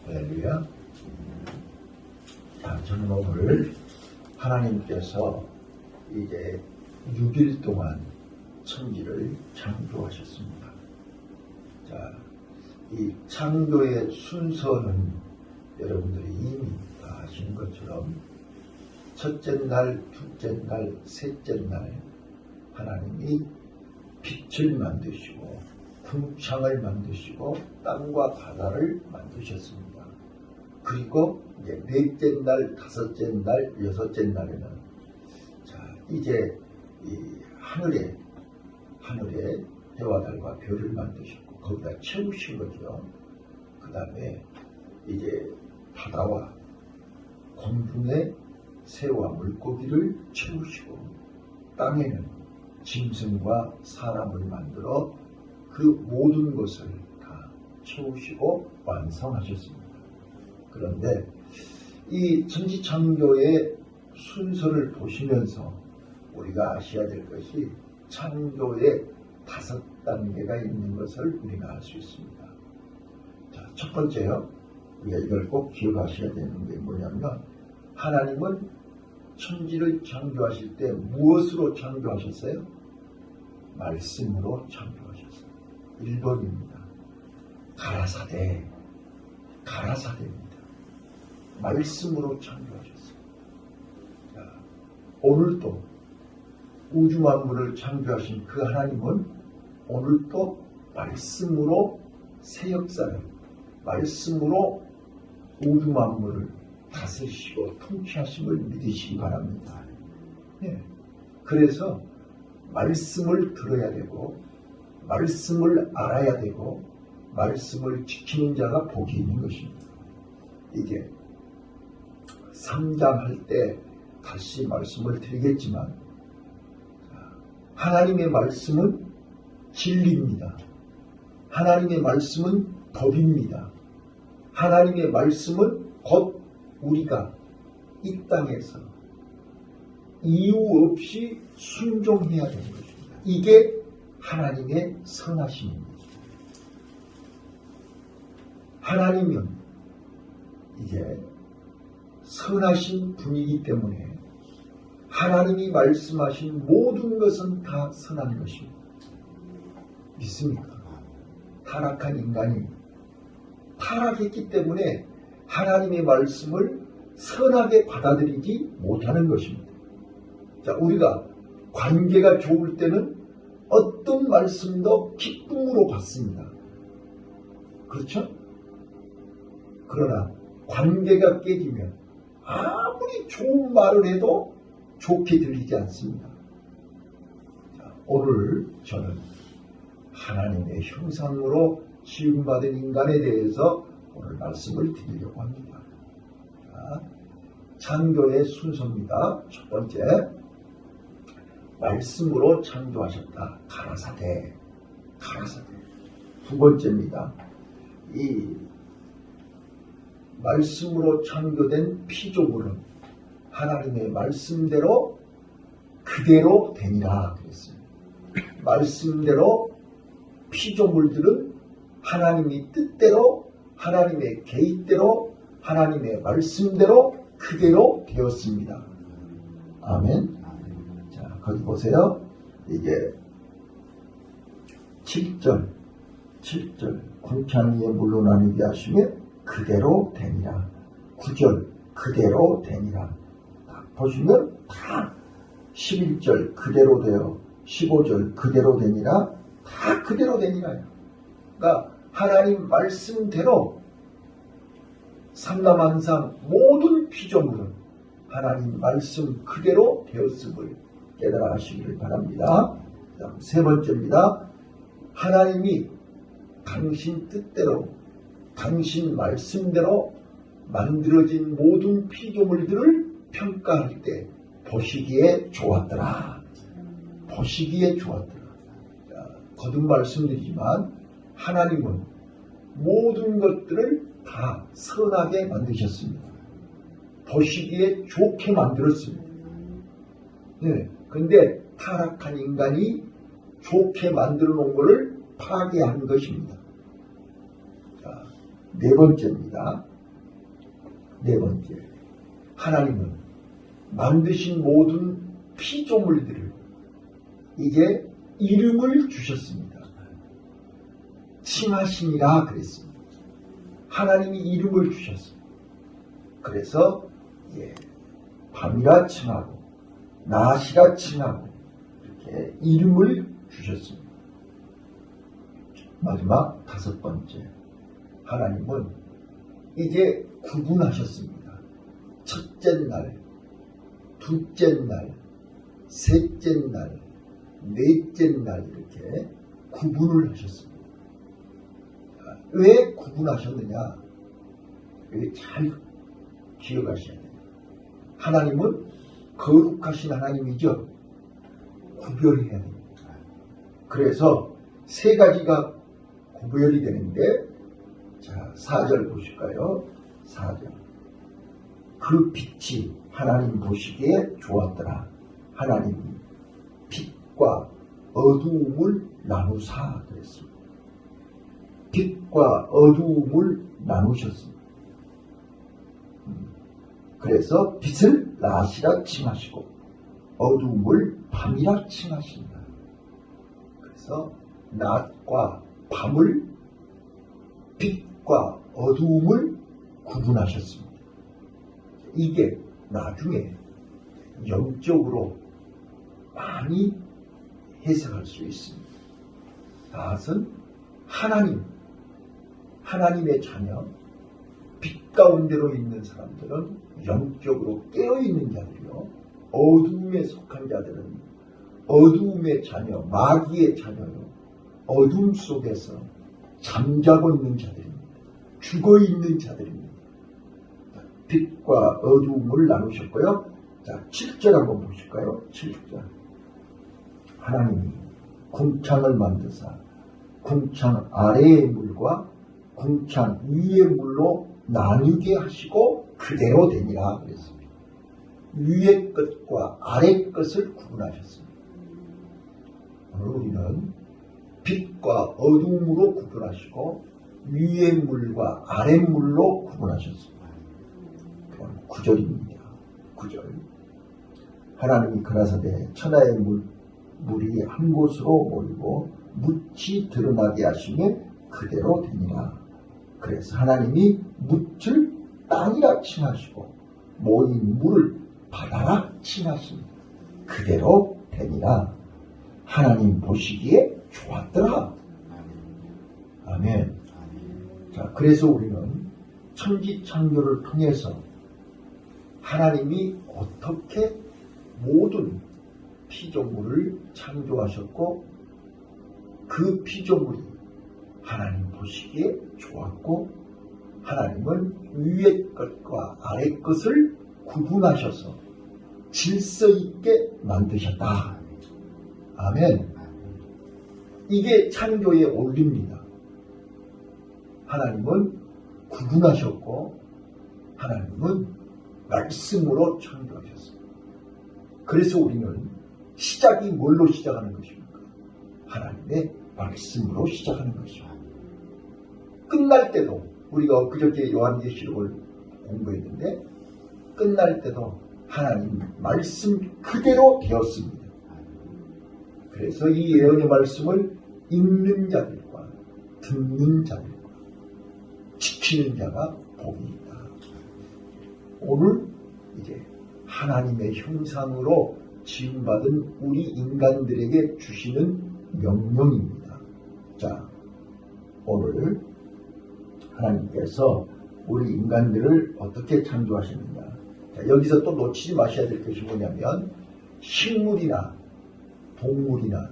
할렐루야. 자, 저는 오늘 하나님께서 이제 6일 동안 천지를 창조하셨습니다. 자, 이 창조의 순서는 여러분들이 이미 다 아시는 것처럼 첫째 날, 둘째 날, 셋째 날 하나님이 빛을 만드시고 궁창을 만드시고 땅과 바다를 만드셨습니다. 그리고 이제 넷째 날, 다섯째 날, 여섯째 날에는 자 이제 이 하늘에 해와 달과 별을 만드셨고 거기다 채우신 거죠. 그 다음에 이제 바다와 공중에 새와 물고기를 채우시고 땅에는 짐승과 사람을 만들어 그 모든 것을 다 채우시고 완성하셨습니다. 그런데 이 천지창조의 순서를 보시면서 우리가 아셔야 될 것이 창조의 5단계가 있는 것을 우리가 알 수 있습니다. 자, 첫 번째요. 우리가 이걸 꼭 기억하셔야 되는 게 뭐냐면 하나님은 천지를 창조하실 때 무엇으로 창조하셨어요? 말씀으로 창조하셨어요. 1번입니다. 가라사대입니다. 말씀으로 창조하셨어요. 자, 오늘도 우주 만물을 창조하신 그 하나님은 오늘도 말씀으로 새 역사를, 말씀으로 우주 만물을 다스리시고 통치하심을 믿으시기 바랍니다. 네. 그래서 말씀을 들어야 되고 말씀을 알아야 되고 말씀을 지키는 자가 복이 있는 것입니다. 이게 3장 할 때 다시 말씀을 드리겠지만 하나님의 말씀은 진리입니다. 하나님의 말씀은 법입니다. 하나님의 말씀은 곧 우리가 이 땅에서 이유 없이 순종해야 되는 것입니다. 이게 하나님의 선하심입니다. 하나님은 이제 선하신 분이기 때문에 하나님이 말씀하신 모든 것은 다 선한 것입니다. 믿습니까? 타락한 인간이 타락했기 때문에 하나님의 말씀을 선하게 받아들이지 못하는 것입니다. 자, 우리가 관계가 좋을 때는 어떤 말씀도 기쁨으로 받습니다. 그렇죠? 그러나 관계가 깨지면 아무리 좋은 말을 해도 좋게 들리지 않습니다. 자, 오늘 저는 하나님의 형상으로 지음받은 인간에 대해서 오늘 말씀을 드리려고 합니다. 자, 창조의 순서입니다. 첫 번째, 말씀으로 창조하셨다. 가라사대. 두 번째입니다. 이 말씀으로 창조된 피조물은 하나님의 말씀대로 그대로 되니라 그랬습니다. 말씀대로 피조물들은 하나님의 뜻대로 하나님의 계획대로 하나님의 말씀대로 그대로 되었습니다. 아멘. 자, 거기 보세요. 이게 7절 궁창 위에 물로 나누게 하시며 그대로 되니라. 9절 그대로 되니라. 보시면 다 11절 그대로 되어 15절 그대로 되니라. 다 그대로 되니라요. 그러니까 하나님 말씀대로 삼라만상 모든 피조물은 하나님 말씀 그대로 되었음을 깨달아 하시기를 바랍니다. 그다음 세 번째입니다. 하나님이 당신 뜻대로 당신 말씀대로 만들어진 모든 피조물들을 평가할 때 보시기에 좋았더라. 거듭 말씀드리지만 하나님은 모든 것들을 다 선하게 만드셨습니다. 보시기에 좋게 만들었습니다. 네, 근데 타락한 인간이 좋게 만들어 놓은 것을 파괴한 것입니다. 자, 네 번째입니다. 네 번째, 하나님은 만드신 모든 피조물들을 이제 이름을 주셨습니다. 칭하시니라 그랬습니다. 하나님이 이름을 주셨습니다. 그래서 밤이라 칭하고 낮이라 칭하고 이렇게 이름을 주셨습니다. 마지막 다섯 번째, 하나님은 이제 구분하셨습니다. 첫째 날, 둘째 날, 셋째 날, 넷째 날 이렇게 구분을 하셨습니다. 왜 구분하셨느냐? 이게 잘 기억하셔야 돼요. 하나님은 거룩하신 하나님이죠. 구별해야 됩니다. 그래서 세 가지가 구별이 되는데, 자, 4절 보실까요? 4절. 그 빛이 하나님 보시기에 좋았더라. 하나님이 빛과 어두움을 나누사 그랬습니다. 빛과 어두움을 나누셨습니다. 그래서 빛을 낮이라 칭하시고 어두움을 밤이라 칭하신다. 그래서 낮과 밤을, 빛과 어두움을 구분하셨습니다. 이게 나중에 영적으로 많이 해석할 수 있습니다. 다섯은 하나님의 자녀, 빛 가운데로 있는 사람들은 영적으로 깨어있는 자들이요, 어두움에 속한 자들은 어두움의 자녀, 마귀의 자녀요, 어둠 속에서 잠자고 있는 자들입니다. 죽어있는 자들입니다. 빛과 어두움을 나누셨고요. 자, 7절 한번 보실까요? 7절. 하나님이 궁창을 만드사 궁창 아래의 물과 궁창 위의 물로 나누게 하시고 그대로 되니라 그랬습니다. 위의 것과 아래 것을 구분하셨습니다. 오늘 우리는 빛과 어두움으로 구분하시고 위의 물과 아래 물로 구분하셨습니다. 그럼 9절입니다. 9절. 하나님이 그라사대 천하의 물이 한 곳으로 모이고 묻이 드러나게 하시며 그대로 되니라. 그래서 하나님이 묻을 땅이라 칭하시고 모인 물을 바다라 칭하십니다. 그대로 되니라. 하나님 보시기에 좋았더라. 아멘. 자, 그래서 우리는 천지창조를 통해서 하나님이 어떻게 모든 피조물을 창조하셨고 그 피조물이 하나님 보시기에 좋았고 하나님은 위의 것과 아래 것을 구분하셔서 질서 있게 만드셨다. 아멘. 이게 창조의 원리입니다. 하나님은 구분하셨고 하나님은 말씀으로 창조하셨습니다. 그래서 우리는 시작이 뭘로 시작하는 것입니까? 하나님의 말씀으로 시작하는 것입니다. 끝날 때도 우리가 그저께 요한계시록을 공부했는데 끝날 때도 하나님 말씀 그대로 되었습니다. 그래서 이 예언의 말씀을 읽는 자들과 듣는 자들과 지키는 자가 복이 있다. 오늘 이제 하나님의 형상으로 지음받은 우리 인간들에게 주시는 명령입니다. 자, 오늘 하나님께서 우리 인간들을 어떻게 창조하셨느냐. 자, 여기서 또 놓치지 마셔야 될 것이 뭐냐면 식물이나 동물이나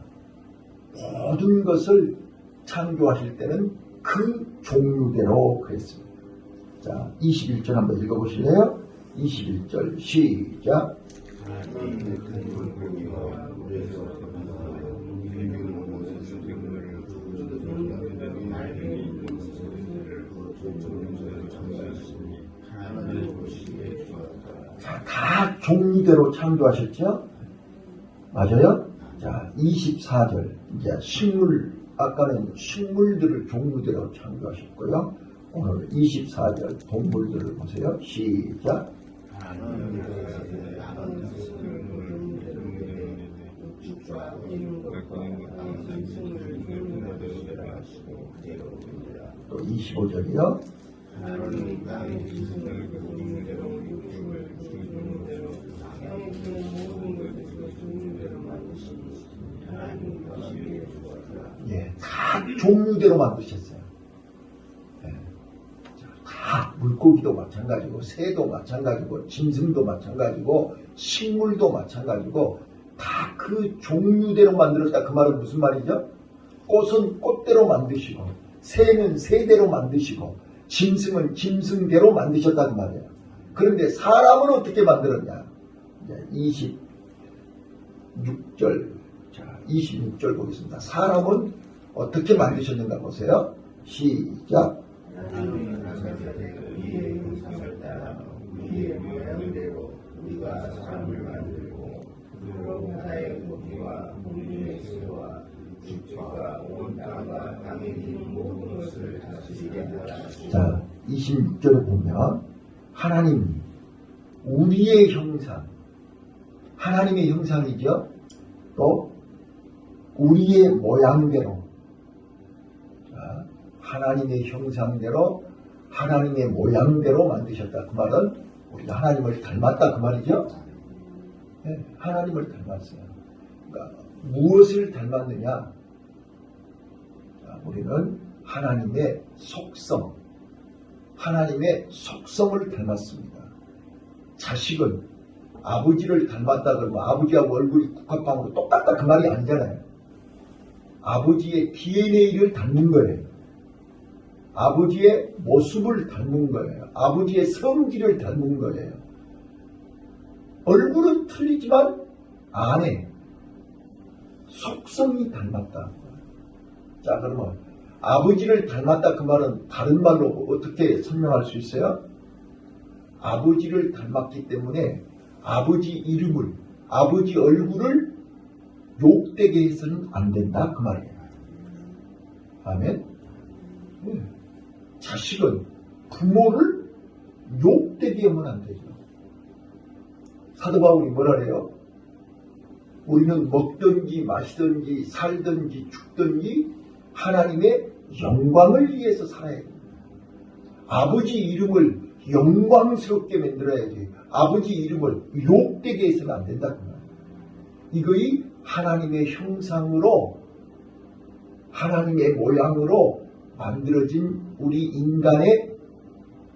모든 것을 창조하실 때는 그 종류대로 그랬습니다. 자, 21절 한번 읽어보실래요? 21절 시작. 자, 다 종류대로 창조하셨죠? 맞아요? 자, 24절 이제 식물, 아까는 식물들을 종류대로 창조하셨고요. 오늘 24절 동물들을 보세요. 시작. 또 25절이요. 예, 다 종류대로 만드셨어요. 예. 다 물고기도 마찬가지고, 새도 마찬가지고, 짐승도 마찬가지고, 식물도 마찬가지고, 다 그 종류대로 만들었다. 그 말은 무슨 말이죠? 꽃은 꽃대로 만드시고, 새는 새대로 만드시고, 짐승은 짐승대로 만드셨다. 그 말이에요. 그런데 사람은 어떻게 만들었냐? 26절. 자, 26절 보겠습니다. 사람은 어떻게 만드셨는가 보세요. 시작. 우리의 모양대로 우리가 사람을 만들고 그로 나의 고기와 우리의 새와 집과 온 땅과 땅에 있는 모든 것을 다스리게 하라. 자, 26절에 보면 하나님이 우리의 형상, 하나님의 형상이죠. 또 우리의 모양대로, 자, 하나님의 형상대로 하나님의 모양대로 만드셨다. 그 말은 우리가 하나님을 닮았다. 그 말이죠. 네, 하나님을 닮았어요. 그러니까 무엇을 닮았느냐? 자, 우리는 하나님의 속성, 하나님의 속성을 닮았습니다. 자식은 아버지를 닮았다 그러면 아버지하고 얼굴이 국화빵으로 똑같다 그 말이 아니잖아요. 아버지의 DNA를 닮는 거예요. 아버지의 모습을 닮은 거예요. 아버지의 성질을 닮은 거예요. 얼굴은 틀리지만 안에 속성이 닮았다. 자, 그러면 아버지를 닮았다 그 말은 다른 말로 어떻게 설명할 수 있어요? 아버지를 닮았기 때문에 아버지 이름을, 아버지 얼굴을 욕되게 해서는 안 된다 그 말이에요. 아멘. 자식은 부모를 욕되게 하면 안 되죠. 사도 바울이 뭐라 그래요? 우리는 먹든지 마시든지 살든지 죽든지 하나님의 영광을 위해서 살아야 됩니다. 아버지 이름을 영광스럽게 만들어야지 아버지 이름을 욕되게 해서는 안 된다 그 말이에요. 이거이 하나님의 형상으로 하나님의 모양으로 만들어진 우리 인간의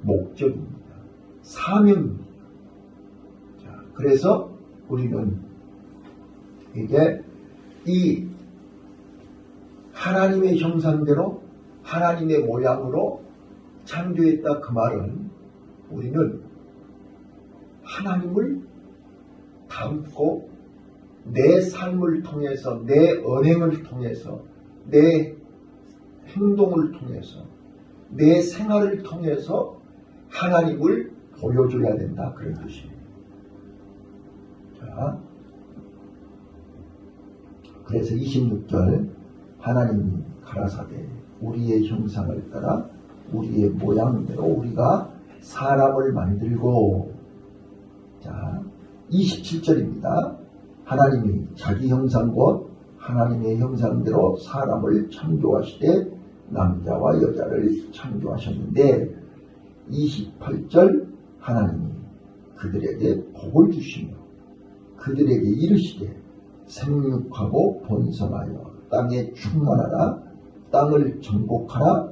목적입니다. 사명입니다. 자, 그래서 우리는 이게 이 하나님의 형상대로 하나님의 모양으로 창조했다 그 말은 우리는 하나님을 닮고 내 삶을 통해서 내 언행을 통해서 내 행동을 통해서 내 생활을 통해서 하나님을 보여줘야 된다 그런 뜻입니다. 자, 그래서 26절 하나님이 가라사대 우리의 형상을 따라 우리의 모양대로 우리가 사람을 만들고, 자 27절입니다. 하나님이 자기 형상 곧 하나님의 형상대로 사람을 창조하시되 남자와 여자를 창조하셨는데 28절 하나님이 그들에게 복을 주시며 그들에게 이르시되 생육하고 번성하여 땅에 충만하라 땅을 정복하라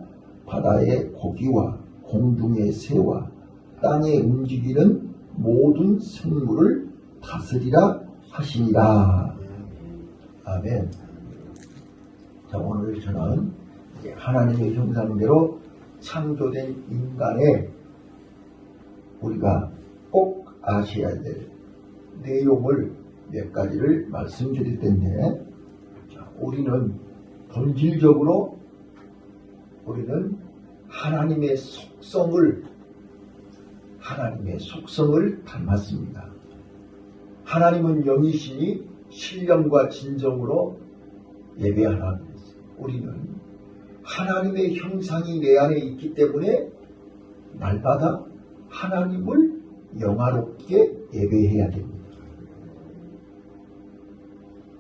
바다의 고기와 공중의 새와 땅에 움직이는 모든 생물을 다스리라 하시니라. 아멘. 자, 오늘 저는 하나님의 형상대로 창조된 인간의 우리가 꼭 아셔야 될 내용을 몇 가지를 말씀드릴 텐데, 자, 우리는 본질적으로 우리는 하나님의 속성을 닮았습니다. 하나님은 영이시니 신령과 진정으로 예배하라 그랬어요. 우리는 하나님의 형상이 내 안에 있기 때문에 날마다 하나님을 영화롭게 예배해야 됩니다.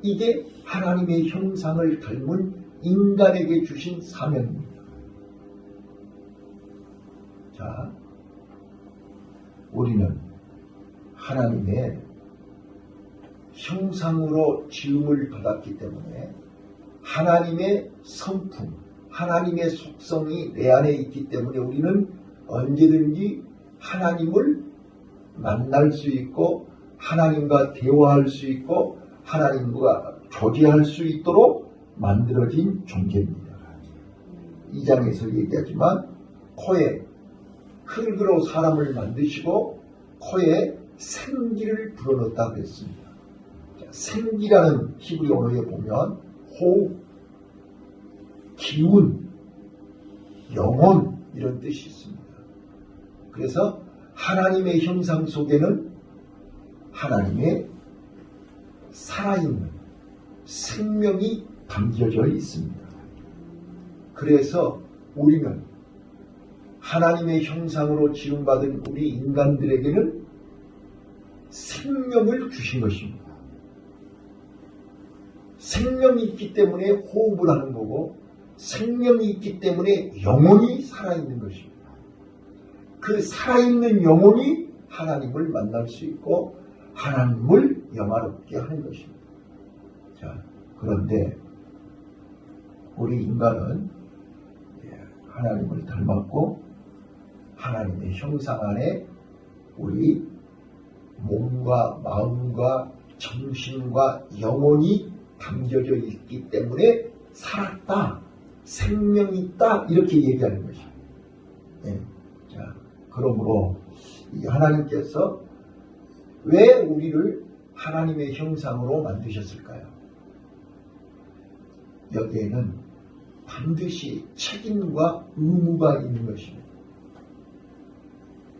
이게 하나님의 형상을 닮은 인간에게 주신 사명입니다. 자, 우리는 하나님의 형상으로 지음을 받았기 때문에 하나님의 성품, 하나님의 속성이 내 안에 있기 때문에 우리는 언제든지 하나님을 만날 수 있고 하나님과 대화할 수 있고 하나님과 교제할 수 있도록 만들어진 존재입니다. 2장에서 얘기하지만 코에 흙으로 사람을 만드시고 코에 생기를 불어넣었다 그랬습니다. 생기라는 히브리 언어에 보면 호흡, 기운, 영혼 이런 뜻이 있습니다. 그래서 하나님의 형상 속에는 하나님의 살아있는 생명이 담겨져 있습니다. 그래서 우리는 하나님의 형상으로 지음받은 우리 인간들에게는 생명을 주신 것입니다. 생명이 있기 때문에 호흡을 하는 거고 생명이 있기 때문에 영혼이 살아있는 것입니다. 그 살아있는 영혼이 하나님을 만날 수 있고 하나님을 영화롭게 하는 것입니다. 자, 그런데 우리 인간은 하나님을 닮았고 하나님의 형상 안에 우리 몸과 마음과 정신과 영혼이 담겨져 있기 때문에 살았다, 생명이 있다 이렇게 얘기하는 것입니다. 네. 자, 그러므로 하나님께서 왜 우리를 하나님의 형상으로 만드셨을까요? 여기에는 반드시 책임과 의무가 있는 것입니다.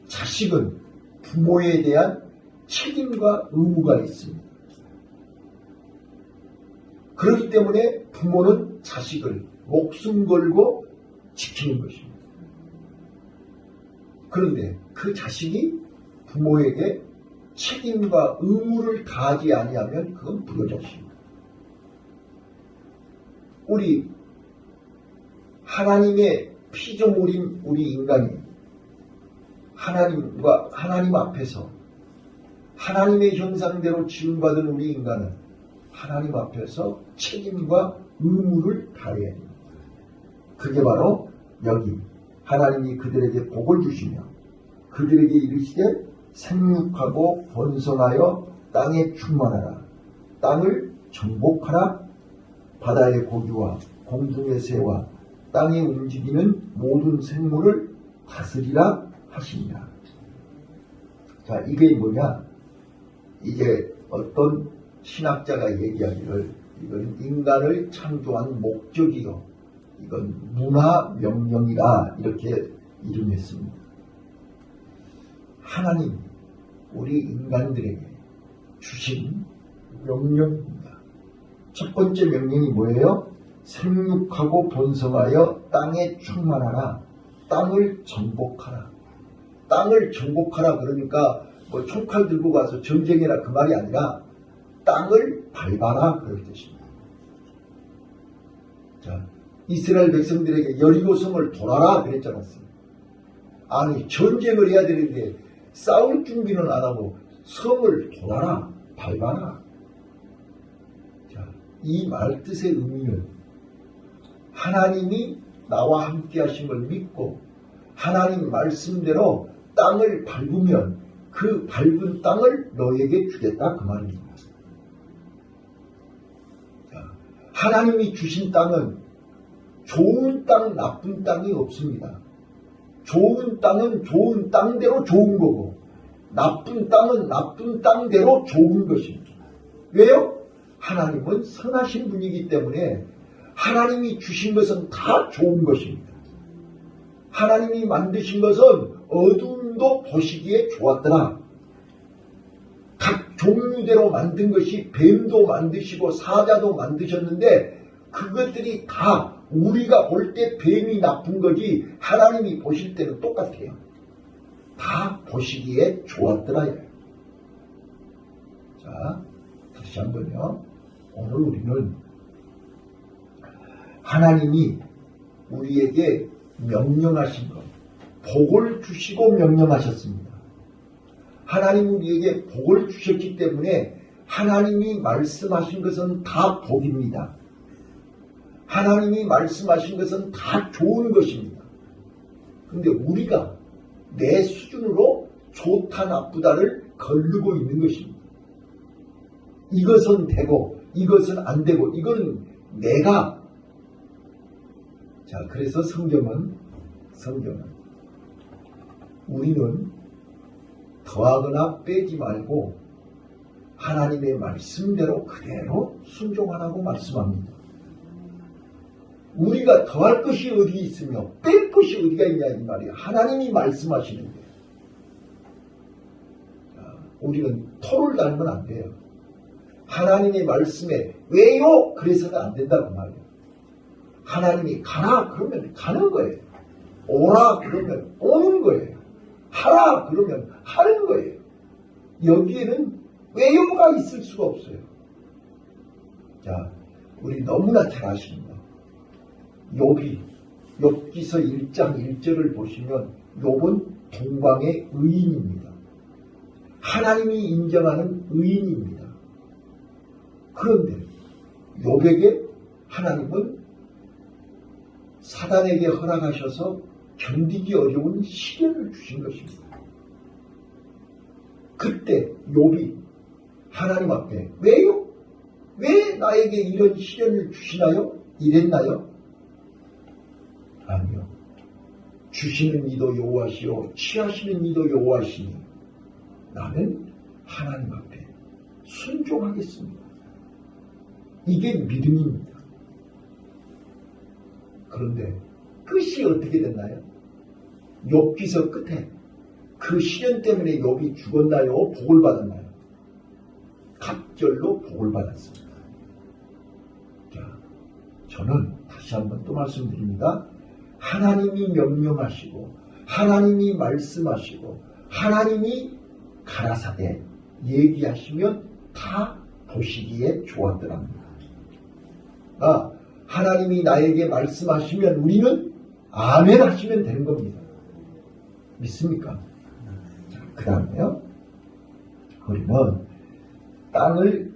자식은 부모에 대한 책임과 의무가 있습니다. 그렇기 때문에 부모는 자식을 목숨 걸고 지키는 것입니다. 그런데 그 자식이 부모에게 책임과 의무를 다하지 아니하면 그건 불효자식입니다. 우리 하나님의 피조물인 우리 인간이 하나님 앞에서 하나님의 형상대로 지음받은 우리 인간은 하나님 앞에서 책임과 의무를 다해야 합니다. 그게 바로 여기 하나님이 그들에게 복을 주시며 그들에게 이르시되 생육하고 번성하여 땅에 충만하라. 땅을 정복하라. 바다의 고기와 공중의 새와 땅에 움직이는 모든 생물을 다스리라 하시니라. 자, 이게 뭐냐? 이게 어떤 신학자가 얘기하기를 이건 인간을 창조한 목적이요. 이건 문화 명령이라 이렇게 이름했습니다. 하나님, 우리 인간들에게 주신 명령입니다. 첫 번째 명령이 뭐예요? 생육하고 번성하여 땅에 충만하라. 땅을 정복하라. 땅을 정복하라 그러니까 뭐 총칼 들고 가서 전쟁해라 그 말이 아니라 땅을 밟아라 그럴 뜻입니다. 자, 이스라엘 백성들에게 여리고성을 돌아라 그랬지 않았습니까? 아니 전쟁을 해야 되는데 싸울 준비는 안 하고 성을 돌아라, 밟아라. 자, 이 말 뜻의 의미는 하나님이 나와 함께 하신 걸 믿고 하나님 말씀대로 땅을 밟으면 그 밟은 땅을 너에게 주겠다 그 말입니다. 자, 하나님이 주신 땅은 좋은 땅, 나쁜 땅이 없습니다. 좋은 땅은 좋은 땅대로 좋은 거고 나쁜 땅은 나쁜 땅대로 좋은 것입니다. 왜요? 하나님은 선하신 분이기 때문에 하나님이 주신 것은 다 좋은 것입니다. 하나님이 만드신 것은 어둠도 보시기에 좋았더라. 각 종류대로 만든 것이 뱀도 만드시고 사자도 만드셨는데 그것들이 다 우리가 볼 때 뱀이 나쁜 거지 하나님이 보실 때는 똑같아요. 다 보시기에 좋았더라. 자, 다시 한번요. 오늘 우리는 하나님이 우리에게 명령하신 것, 복을 주시고 명령하셨습니다. 하나님 우리에게 복을 주셨기 때문에 하나님이 말씀하신 것은 다 복입니다. 하나님이 말씀하신 것은 다 좋은 것입니다. 근데 우리가 내 수준으로 좋다 나쁘다를 거르고 있는 것입니다. 이것은 되고 이것은 안 되고 이거는 내가. 자, 그래서 성경은 우리는 더하거나 빼지 말고 하나님의 말씀대로 그대로 순종하라고 말씀합니다. 우리가 더할 것이 어디 있으며 뺄 것이 어디가 있냐 이 말이에요. 하나님이 말씀하시는데 우리는 토를 달면 안 돼요. 하나님의 말씀에 왜요? 그래서는 안 된다고 말이에요. 하나님이 가라 그러면 가는 거예요. 오라 그러면 오는 거예요. 하라 그러면 하는 거예요. 여기에는 왜요가 있을 수가 없어요. 자, 우리 너무나 잘 아시는 거. 욥기서 1장 1절을 보시면 욥은 동방의 의인입니다. 하나님이 인정하는 의인입니다. 그런데 욥에게 하나님은 사단에게 허락하셔서 견디기 어려운 시련을 주신 것입니다. 그때 욥이 하나님 앞에 왜요? 왜 나에게 이런 시련을 주시나요? 이랬나요? 아니요. 주시는 이도 여호와시요 취하시는 이도 여호와시니 나는 하나님 앞에 순종하겠습니다. 이게 믿음입니다. 그런데 끝이 어떻게 됐나요? 욥기서 끝에 그 시련 때문에 욥이 죽었나요? 복을 받았나요? 갑절로 복을 받았습니다. 자, 저는 다시 한번 또 말씀드립니다. 하나님이 명령하시고 하나님이 말씀하시고 하나님이 가라사대 얘기하시면 다 보시기에 좋았더랍니다. 하나님이 나에게 말씀하시면 우리는 아멘 하시면 되는 겁니다. 믿습니까? 그 다음에요. 우리는 땅을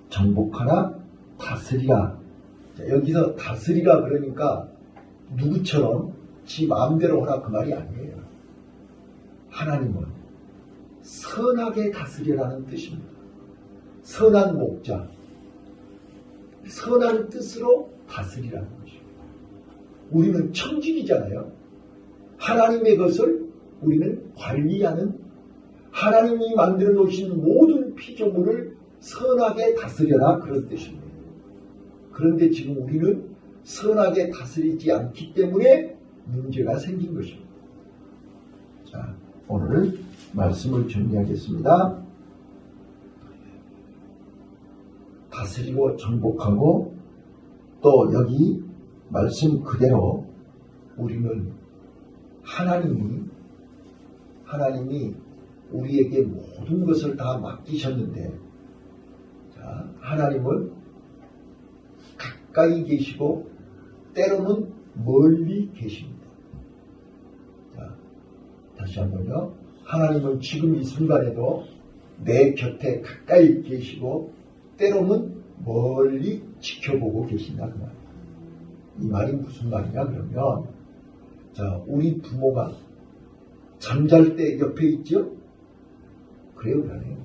정복하라 다스리라. 자, 여기서 다스리라 그러니까 누구처럼 지 마음대로 하라 그 말이 아니에요. 하나님은 선하게 다스리라는 뜻입니다. 선한 목자, 선한 뜻으로 다스리라는 것입니다. 우리는 청직이잖아요. 하나님의 것을 우리는 관리하는, 하나님이 만들어 놓으신 모든 피조물을 선하게 다스려라 그런 뜻입니다. 그런데 지금 우리는 선하게 다스리지 않기 때문에 문제가 생긴 것입니다. 자, 오늘 말씀을 정리하겠습니다. 다스리고 정복하고 또 여기 말씀 그대로 우리는 하나님이 우리에게 모든 것을 다 맡기셨는데, 자, 하나님은 가까이 계시고 때로는 멀리 계십니다. 자, 다시 한번요. 하나님은 지금 이 순간에도 내 곁에 가까이 계시고 때로는 멀리 지켜보고 계신다 그 말이에요. 이 말이 무슨 말이냐 그러면, 자, 우리 부모가 잠잘 때 옆에 있죠? 그래요, 그러네요.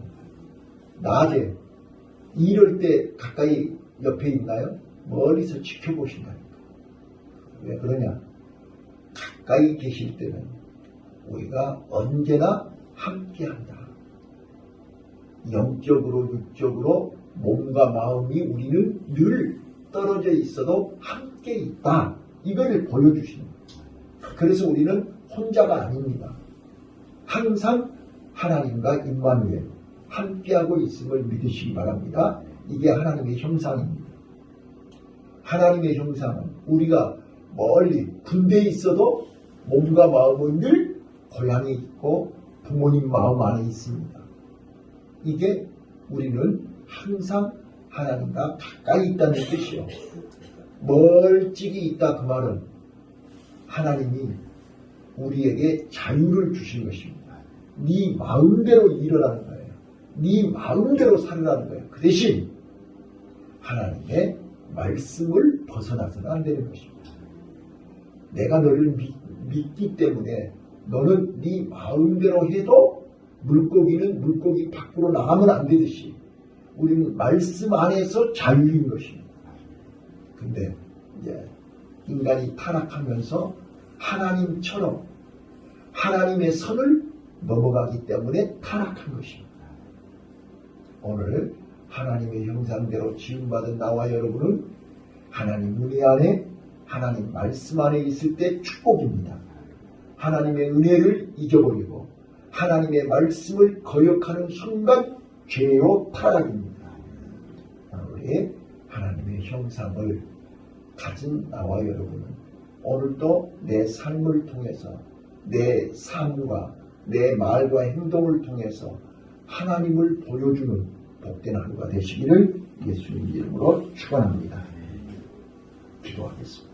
낮에 이럴 때 가까이 옆에 있나요? 멀리서 지켜보신다니까. 왜 그러냐? 가까이 계실 때는 우리가 언제나 함께한다. 영적으로 육적으로 몸과 마음이 우리는 늘 떨어져 있어도 함께 있다. 이걸 보여주시는 거예요. 그래서 우리는 혼자가 아닙니다. 항상 하나님과 임마누엘 함께하고 있음을 믿으시기 바랍니다. 이게 하나님의 형상입니다. 하나님의 형상은 우리가 멀리 군대에 있어도 몸과 마음은 늘 고향이 있고 부모님 마음 안에 있습니다. 이게 우리는 항상 하나님과 가까이 있다는 뜻이요. 멀찍이 있다 그 말은 하나님이 우리에게 자유를 주신 것입니다. 네 마음대로 일어나는 거예요. 네 마음대로 살으라는 거예요. 그 대신 하나님의 말씀을 벗어나서는 안 되는 것입니다. 내가 너를 믿기 때문에 너는 네 마음대로 해도 물고기는 물고기 밖으로 나가면 안 되듯이 우리는 말씀 안에서 자유인 것입니다. 근데 이제 인간이 타락하면서 하나님처럼 하나님의 선을 넘어가기 때문에 타락한 것입니다. 오늘 하나님의 형상대로 지음받은 나와 여러분은 하나님 은혜 안에 하나님 말씀 안에 있을 때 축복입니다. 하나님의 은혜를 잊어버리고 하나님의 말씀을 거역하는 순간 죄로 타락입니다. 우리 하나님의 형상을 가진 나와 여러분은 오늘도 내 삶을 통해서 내 삶과 내 말과 행동을 통해서 하나님을 보여주는 복된 하루가 되시기를 예수님 이름으로 축원합니다. 기도하겠습니다.